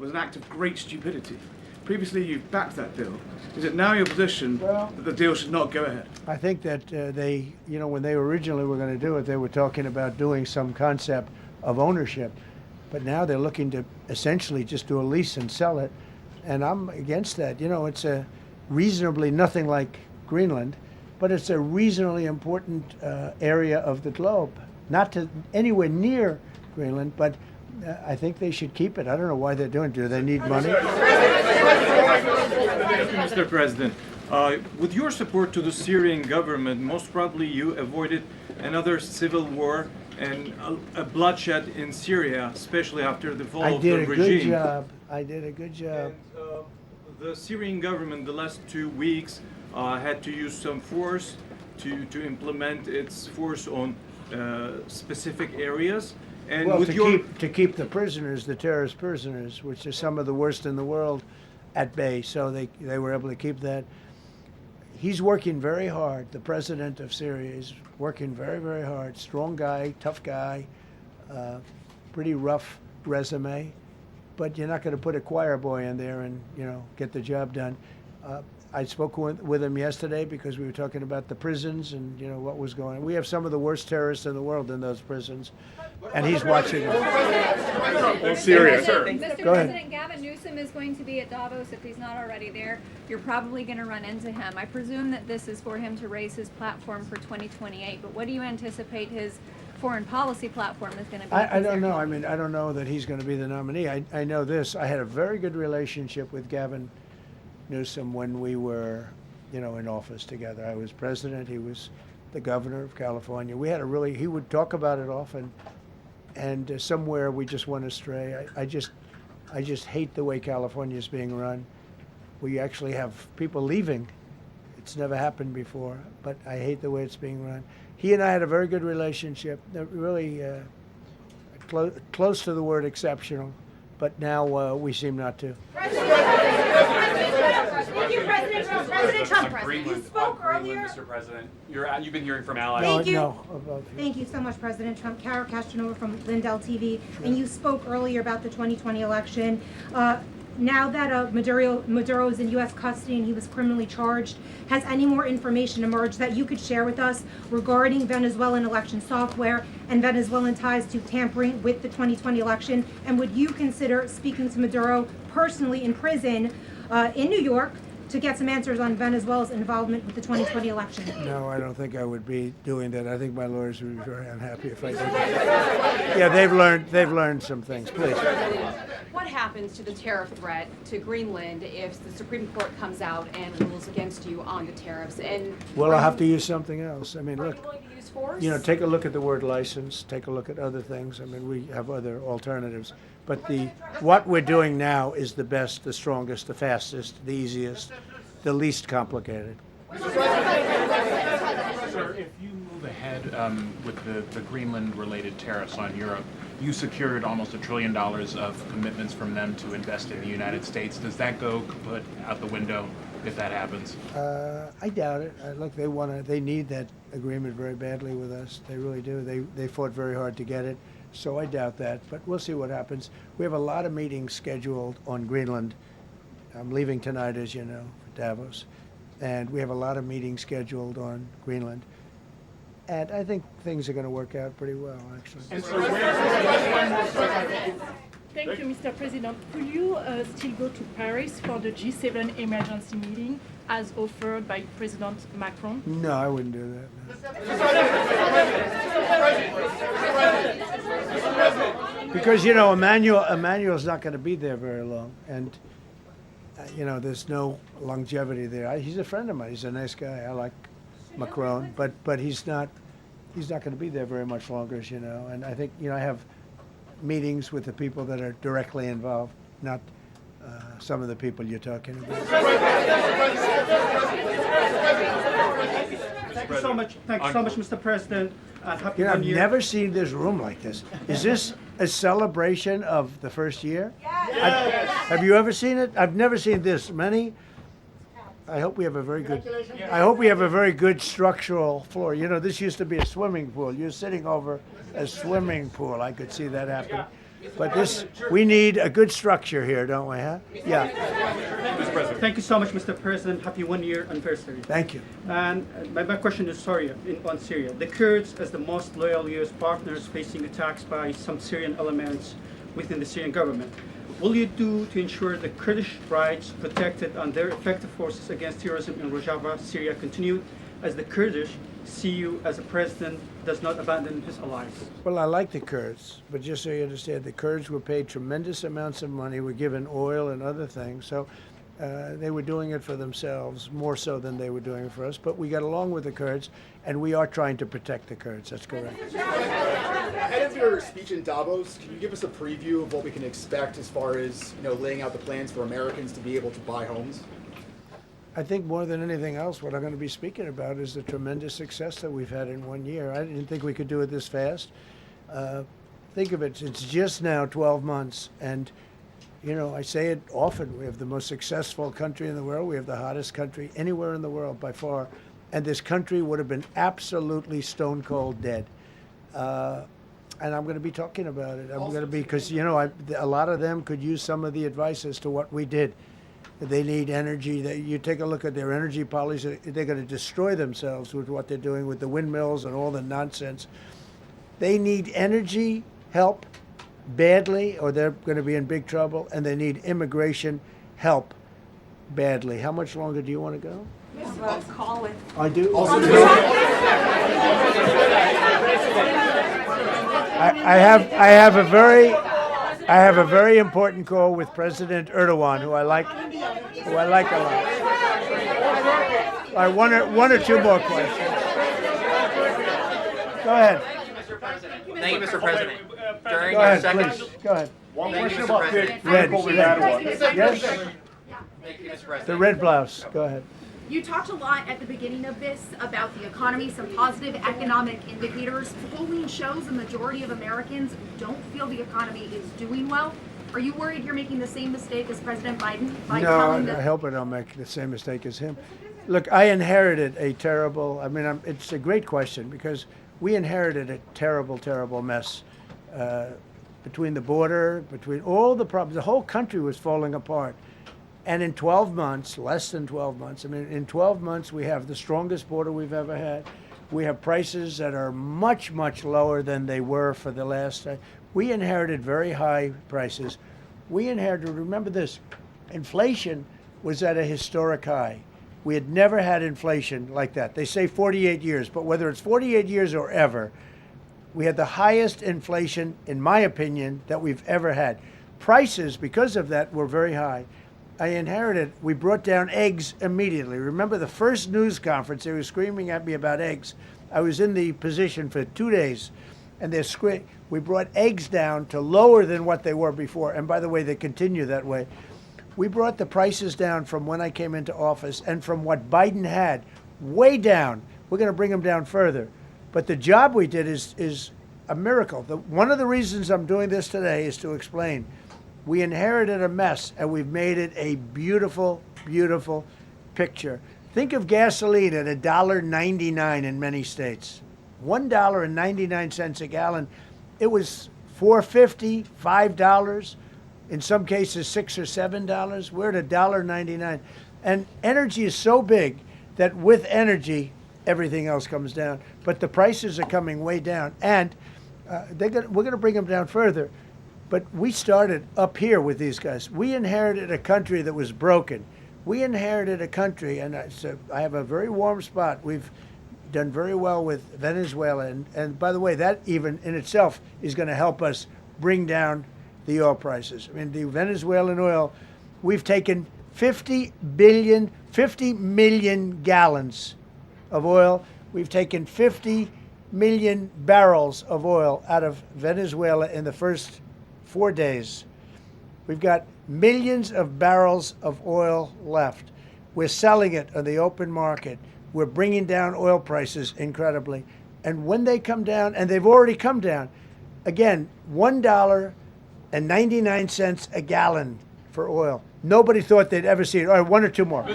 was an act of great stupidity. Previously, you backed that deal. Is it now your position that the deal should not go ahead? I think that they, when they originally were going to do it, they were talking about doing some concept of ownership. But now they're looking to essentially just do a lease and sell it. And I'm against that. It's a reasonably nothing like Greenland, but it's a reasonably important area of the globe. Not to anywhere near Greenland, but I think they should keep it. I don't know why they're doing it. Do they need money? Mr. President, with your support to the Syrian government, most probably you avoided another civil war and a bloodshed in Syria, especially after the fall of the regime. I did a good job. And, the Syrian government, the last 2 weeks, had to use some force to implement its force on specific areas. And well, with to keep the prisoners, the terrorist prisoners, which are some of the worst in the world, at bay. So they were able to keep that. He's working very hard. The president of Syria is working very, very hard. Strong guy, tough guy, pretty rough resume. But you're not going to put a choir boy in there and get the job done. I spoke with him yesterday because we were talking about the prisons and what was going on. We have some of the worst terrorists in the world in those prisons, and he's watching them. Syria. Mr. President, Gavin Newsom is going to be at Davos if he's not already there. You're probably going to run into him. I presume that this is for him to raise his platform for 2028. But what do you anticipate his foreign policy platform is going to be? I don't know. I mean, I don't know that he's going to be the nominee. I know this. I had a very good relationship with Gavin Newsom when we were, in office together. I was president. He was the governor of California. We had he would talk about it often, and somewhere we just went astray. I just hate the way California is being run. We actually have people leaving. It's never happened before, but I hate the way it's being run. He and I had a very good relationship, really close to the word exceptional, but now we seem not to. Thank you, President Trump. President Trump, you spoke earlier. Mr. President, you've been hearing from allies. Thank you. No, Thank you so much, President Trump. Kara Castanova from Lindell TV. Sure. And you spoke earlier about the 2020 election. Now that Maduro is in U.S. custody and he was criminally charged, has any more information emerged that you could share with us regarding Venezuelan election software and Venezuelan ties to tampering with the 2020 election? And would you consider speaking to Maduro personally in prison in New York to get some answers on Venezuela's involvement with the 2020 election? No, I don't think I would be doing that. I think my lawyers would be very unhappy if I did that. Yeah, they've learned some things. Please. What happens to the tariff threat to Greenland if the Supreme Court comes out and rules against you on the tariffs? And well, I'll have to use something else. I mean, look, are you willing to use force? Take a look at the word license. Take a look at other things. I mean, we have other alternatives. But what we're doing now is the best, the strongest, the fastest, the easiest, the least complicated. Sir, if you move ahead with the Greenland-related tariffs on Europe, you secured almost $1 trillion of commitments from them to invest in the United States. Does that go kaput out the window if that happens? I doubt it. Look, they need that agreement very badly with us. They really do. They fought very hard to get it. So I doubt that, but we'll see what happens. We have a lot of meetings scheduled on Greenland. I'm leaving tonight, as you know, for Davos. And we have a lot of meetings scheduled on Greenland. And I think things are going to work out pretty well, actually. And so Thank you, Mr. President. Could you still go to Paris for the G7 emergency meeting as offered by President Macron? No, I wouldn't do that. No. Because, Emmanuel's not going to be there very long. And, there's no longevity there. He's a friend of mine. He's a nice guy. I like Macron. But he's not going to be there very much longer, as you know. And I think, I have meetings with the people that are directly involved, not some of the people you're talking about. Thank you so much. Thank you so much, Mr. President. Happy New I've Year. never seen this room like this. Is this a celebration of the first year? Yes. Have you ever seen it? I've never seen this many. I hope we have a very good structural floor. This used to be a swimming pool. You're sitting over a swimming pool. I could see that happen. But this, we need a good structure here, don't we, huh? Yeah, Mr. President. Thank you so much, Mr. President. Happy 1-year anniversary. thank you. And my question is on Syria. The Kurds, as the most loyal U.S. partners, facing attacks by some Syrian elements within the Syrian government. Will you do to ensure the Kurdish rights protected and their effective forces against terrorism in Rojava, Syria continue, as the Kurdish see you as a president does not abandon his allies? Well, I like the Kurds, but just so you understand, the Kurds were paid tremendous amounts of money, were given oil and other things, so they were doing it for themselves, more so than they were doing it for us. But we got along with the Kurds, and we are trying to protect the Kurds. That's correct. Ahead of your speech in Davos, can you give us a preview of what we can expect as far as laying out the plans for Americans to be able to buy homes? I think more than anything else, what I'm going to be speaking about is the tremendous success that we've had in 1 year. I didn't think we could do it this fast. Think of it, it's just now 12 months, and I say it often, we have the most successful country in the world. We have the hottest country anywhere in the world by far. And this country would have been absolutely stone cold dead. And I'm going to be talking about it. I'm going to be, because, a lot of them could use some of the advice as to what we did. They need energy. You take a look at their energy policy, they're going to destroy themselves with what they're doing with the windmills and all the nonsense. They need energy help badly, or they're going to be in big trouble, and they need immigration help badly. How much longer do you want to go? Call it. I do. I have a very important call with President Erdogan, who I like a lot. All right, one or two more questions. Go ahead. Thank you, Mr. President. During Go your ahead, second, please. Go ahead. One Thank you, question Mr. about President. Red. Yes. Thank you, Mr. President. The red blouse. Go ahead. You talked a lot at the beginning of this about the economy, some positive economic indicators. Polling shows a majority of Americans don't feel the economy is doing well. Are you worried you're making the same mistake as President Biden by telling No, I hope I don't make the same mistake as him. Look, I inherited a terrible, it's a great question, because we inherited a terrible, terrible mess between the border, between all the problems. The whole country was falling apart. And in 12 months, less than 12 months, in 12 months, we have the strongest border we've ever had. We have prices that are much, much lower than they were for the last. We inherited very high prices. We inherited, remember this, inflation was at a historic high. We had never had inflation like that. They say 48 years, but whether it's 48 years or ever, we had the highest inflation, in my opinion, that we've ever had. Prices, because of that, were very high. I inherited, we brought down eggs immediately. Remember the first news conference, they were screaming at me about eggs. I was in the position for 2 days, and we brought eggs down to lower than what they were before. And by the way, they continue that way. We brought the prices down from when I came into office and from what Biden had, way down. We're going to bring them down further. But the job we did is a miracle. One of the reasons I'm doing this today is to explain. We inherited a mess, and we've made it a beautiful, beautiful picture. Think of gasoline at $1.99 in many states. $1.99 a gallon. It was $4.50, $5, in some cases $6 or $7. We're at $1.99. And energy is so big that with energy, everything else comes down. But the prices are coming way down, and we're going to bring them down further. But we started up here with these guys. We inherited a country that was broken. We inherited a country, and I have a very warm spot. We've done very well with Venezuela. And by the way, that even in itself is going to help us bring down the oil prices. The Venezuelan oil, we've taken 50 million gallons of oil. We've taken 50 million barrels of oil out of Venezuela in the first 4 days. We've got millions of barrels of oil left. We're selling it on the open market. We're bringing down oil prices incredibly. And when they come down, and they've already come down, again, $1.99 a gallon for oil. Nobody thought they'd ever see it. All right, one or two more. Go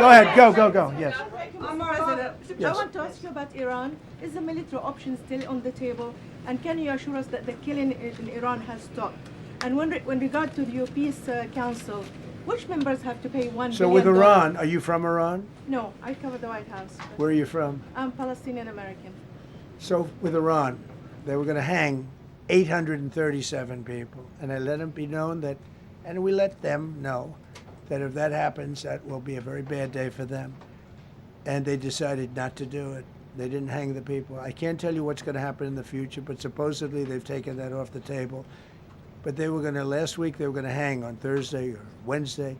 ahead, go, yes. Mr. Yes. I want to ask you about Iran. Is the military option still on the table? And can you assure us that the killing in Iran has stopped? And when regard to the Peace Council, which members have to pay $1 billion? So with Iran, are you from Iran? No, I cover the White House. Where are you from? I'm Palestinian American. So with Iran, they were going to hang 837 people, and I let them be known that, and we let them know that if that happens, that will be a very bad day for them. And they decided not to do it. They didn't hang the people. I can't tell you what's going to happen in the future, but supposedly they've taken that off the table. But they were going to, last week, they were going to hang on Thursday or Wednesday.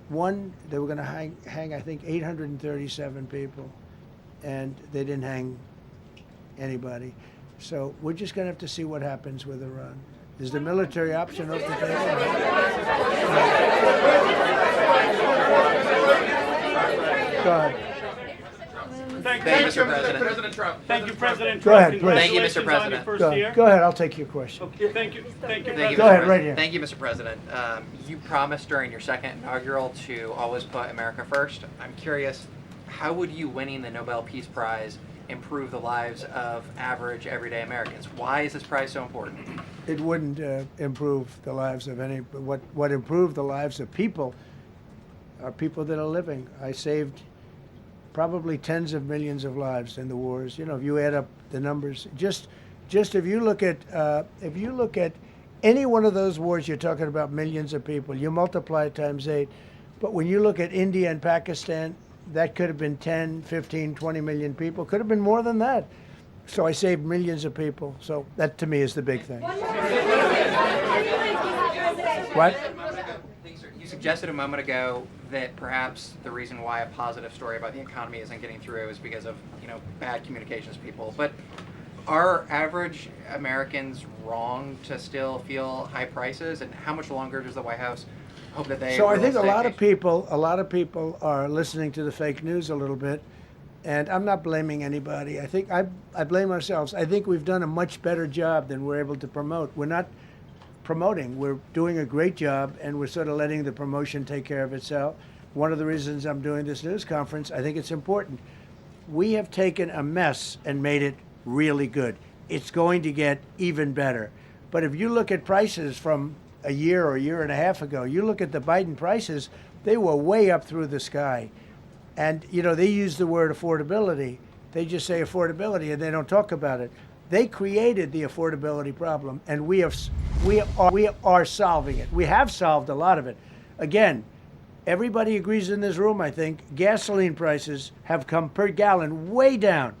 They were going to hang, I think, 837 people, and they didn't hang anybody. So we're just going to have to see what happens with Iran. Is the military option off the table? Go ahead. Thank you, Mr. President. President Trump. Thank you, President Go Trump. ahead, please. Thank you, Mr. Congratulations on your President. first Go year. ahead, I'll take your question. Okay, thank you. Thank you, Thank you, Go Mr. ahead, President. right here. Thank you, Mr. President. You promised during your second inaugural to always put America first. I'm curious, how would you winning the Nobel Peace Prize improve the lives of average, everyday Americans? Why is this prize so important? It wouldn't improve the lives of any. What improved the lives of people are people that are living. I saved probably tens of millions of lives in the wars. You know, if you add up the numbers, just if you look at any one of those wars, you're talking about millions of people. You multiply it times 8. But when you look at India and Pakistan, that could have been 10, 15, 20 million people. Could have been more than that. So I saved millions of people. So that, to me, is the big thing. What? You suggested a moment ago that perhaps the reason why a positive story about the economy isn't getting through is because of, bad communications people. But are average Americans wrong to still feel high prices? And how much longer does the White House hope that they? So I think a lot of people are listening to the fake news a little bit, and I'm not blaming anybody. I think I blame ourselves. I think we've done a much better job than we're able to promote. We're not promoting. We're doing a great job, and we're sort of letting the promotion take care of itself. One of the reasons I'm doing this news conference, I think it's important. We have taken a mess and made it really good. It's going to get even better. But if you look at prices from a year or a year and a half ago, you look at the Biden prices, they were way up through the sky. And, they use the word affordability. They just say affordability and they don't talk about it. They created the affordability problem, and we are solving it. We have solved a lot of it. Again, everybody agrees in this room, I think, gasoline prices have come per gallon way down.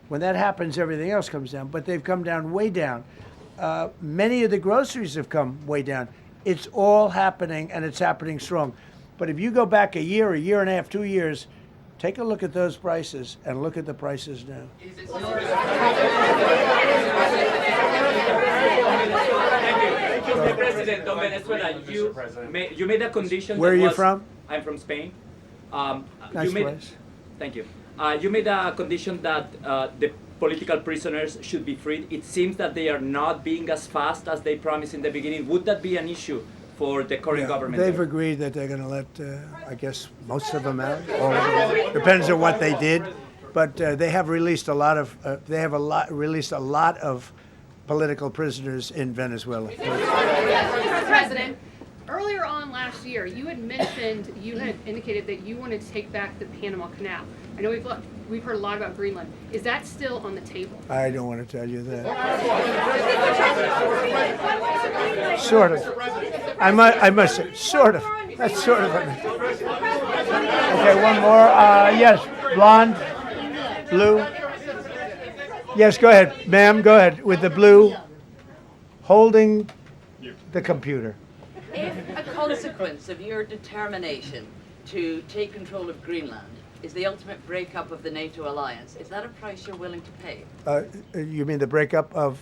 When that happens, everything else comes down, but they've come down way down. Many of the groceries have come way down. It's all happening, and it's happening strong. But if you go back a year and a half, 2 years, take a look at those prices and look at the prices now. Mr. President, on Venezuela, you made a condition. Where are you from? I'm from Spain. Nice place. Thank you. You made a condition that the political prisoners should be freed. It seems that they are not being as fast as they promised in the beginning. Would that be an issue for the current government? They've agreed that they're going to let, I guess, most of them out. All of them. Depends on what they did, but they have released a lot of. Released a lot of political prisoners in Venezuela. Mr. President, earlier on last year, you had indicated that you wanted to take back the Panama Canal. I know we've heard a lot about Greenland. Is that still on the table? I don't want to tell you that. Sort of. I must say, sort of. That's sort of. Okay, one more. Yes, blonde, blue. Yes, go ahead, ma'am. Go ahead with the blue, holding the computer. If a consequence of your determination to take control of Greenland is the ultimate breakup of the NATO alliance, is that a price you're willing to pay? You mean the breakup of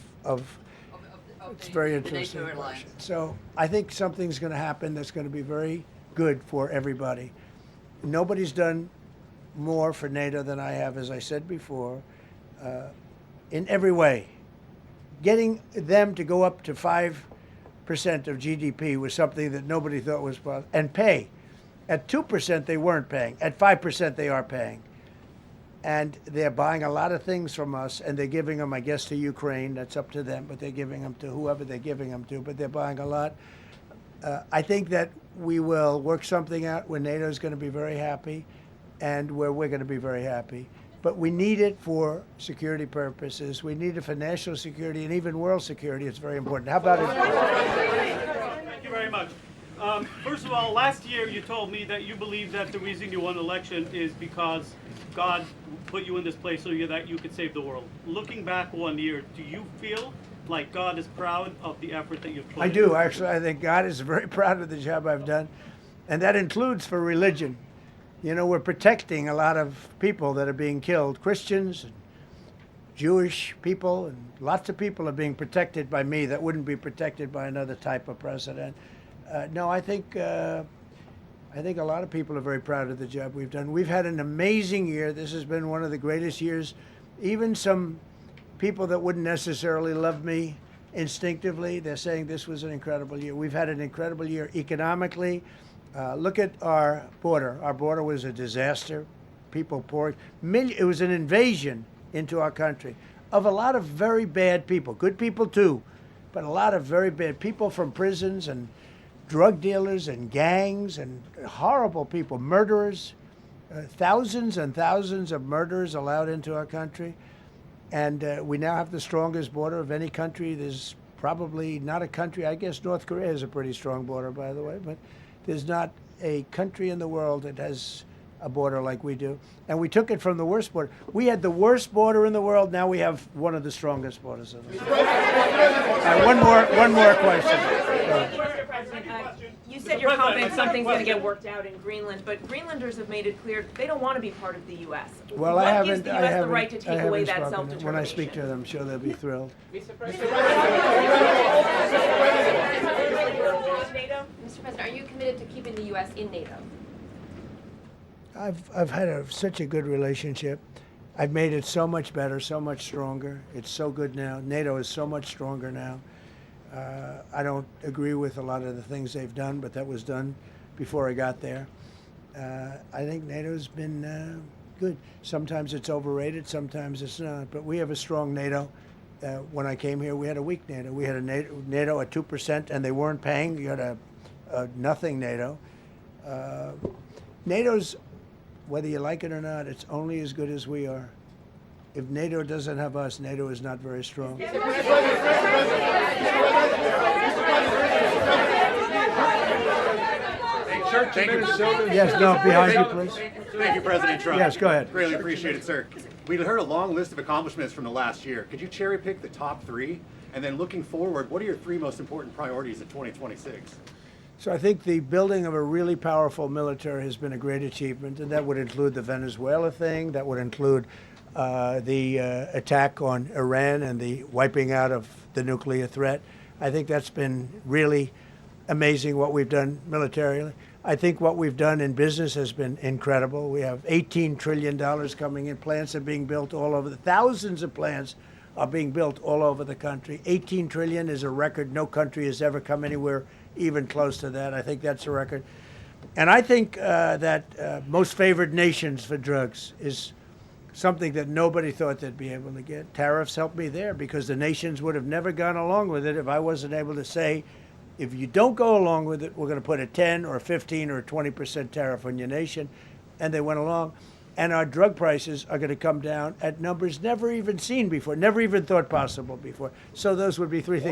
it's very the interesting. NATO alliance. So I think something's going to happen that's going to be very good for everybody. Nobody's done more for NATO than I have, as I said before, in every way. Getting them to go up to 5% of GDP was something that nobody thought was possible, and pay. At 2% they weren't paying. At 5% they are paying. and they're buying a lot of things from us, and they're giving them, I guess, to Ukraine. That's up to them, but they're giving them to whoever they're giving them to, but they're buying a lot. I think that we will work something out where NATO is going to be very happy and where we're going to be very happy. But we need it for security purposes. We need it for national security and even world security. It's very important. How about it? Thank you very much. First of all, last year you told me that you believe that the reason you won the election is because God put you in this place so that you could save the world. Looking back 1 year, do you feel like God is proud of the effort that you've put in? I do, actually. I think God is very proud of the job I've done. And that includes for religion. You know, we're protecting a lot of people that are being killed. Christians, and Jewish people, and lots of people are being protected by me that wouldn't be protected by another type of president. No, I think a lot of people are very proud of the job we've done. We've had an amazing year. This has been one of the greatest years. Even some people that wouldn't necessarily love me instinctively, they're saying this was an incredible year. We've had an incredible year economically. Look at our border. Our border was a disaster. People poured. It was an invasion into our country of a lot of very bad people. Good people too, but a lot of very bad people from prisons and drug dealers and gangs and horrible people, murderers, thousands and thousands of murderers allowed into our country. And we now have the strongest border of any country. There's probably not a country, I guess North Korea has a pretty strong border, by the way, but there's not a country in the world that has a border like we do. And we took it from the worst border. We had the worst border in the world. Now we have one of the strongest borders in the world. One more question. Mr. President, you said you're confident something's going to get worked out in Greenland, but Greenlanders have made it clear they don't want to be part of the U.S. Well, what gives the U.S. the right to take away that self-determination? When I speak to them, I'm sure they'll be thrilled. Mr. President, are you committed to keeping the U.S. in NATO? I've had such a good relationship. I've made it so much better, so much stronger. It's so good now. NATO is so much stronger now. I don't agree with a lot of the things they've done, but that was done before I got there. I think NATO's been good. Sometimes it's overrated, sometimes it's not. But we have a strong NATO. When I came here, we had a weak NATO. We had a NATO at 2%, and they weren't paying. You had a nothing NATO. NATO's, whether you like it or not, it's only as good as we are. If NATO doesn't have us, NATO is not very strong. Yes, no, behind you, please. Thank you, President Trump. Yes, go ahead. Really appreciate it, sir. We heard a long list of accomplishments from the last year. Could you cherry pick the top 3? And then looking forward, what are your 3 most important priorities in 2026? So I think the building of a really powerful military has been a great achievement, and that would include the Venezuela thing, that would include the attack on Iran and the wiping out of the nuclear threat. I think that's been really amazing what we've done militarily. I think what we've done in business has been incredible. We have $18 trillion coming in. Plants are being built all over. Thousands of plants are being built all over the country. 18 trillion is a record. No country has ever come anywhere even close to that. I think that's a record. And I think that most favored nations for drugs is something that nobody thought they'd be able to get. Tariffs helped me there because the nations would have never gone along with it if I wasn't able to say, if you don't go along with it, we're going to put a 10 or 15 or 20% tariff on your nation. And they went along. And our drug prices are going to come down at numbers never even seen before, never even thought possible before. So those would be 3 things.